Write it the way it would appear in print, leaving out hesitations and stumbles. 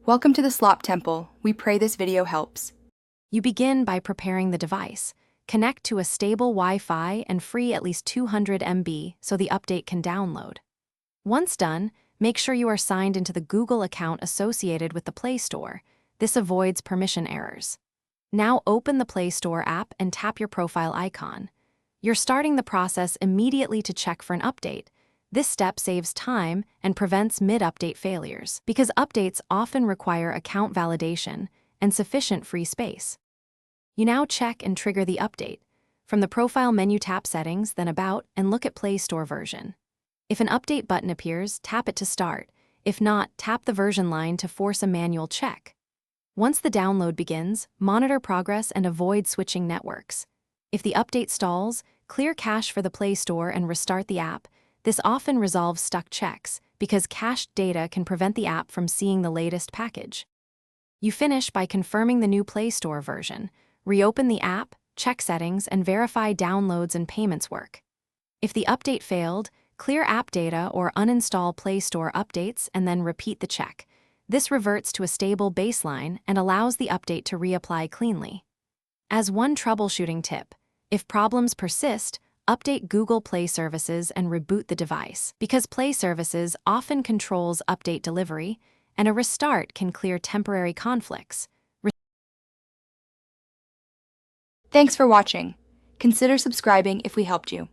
Welcome to the Slop Temple. We pray this video helps. You begin by preparing the device. Connect to a stable Wi-Fi and free at least 200 MB so the update can download. Once done, make sure you are signed into the Google account associated with the Play Store. This avoids permission errors. Now open the Play Store app and tap your profile icon. You're starting the process immediately to check for an update. This step saves time and prevents mid-update failures because updates often require account validation and sufficient free space. You now check and trigger the update. From the profile menu, tap Settings, then About, and look at Play Store version. If an update button appears, tap it to start. If not, tap the version line to force a manual check. Once the download begins, monitor progress and avoid switching networks. If the update stalls, clear cache for the Play Store and restart the app. This often resolves stuck checks because cached data can prevent the app from seeing the latest package. You finish by confirming the new Play Store version. Reopen the app, check settings, and verify downloads and payments work. If the update failed, clear app data or uninstall Play Store updates and then repeat the check. This reverts to a stable baseline and allows the update to reapply cleanly. As one troubleshooting tip, if problems persist, update Google Play Services and reboot the device, because Play Services often controls update delivery, and a restart can clear temporary conflicts. Thanks for watching. Consider subscribing if we helped you.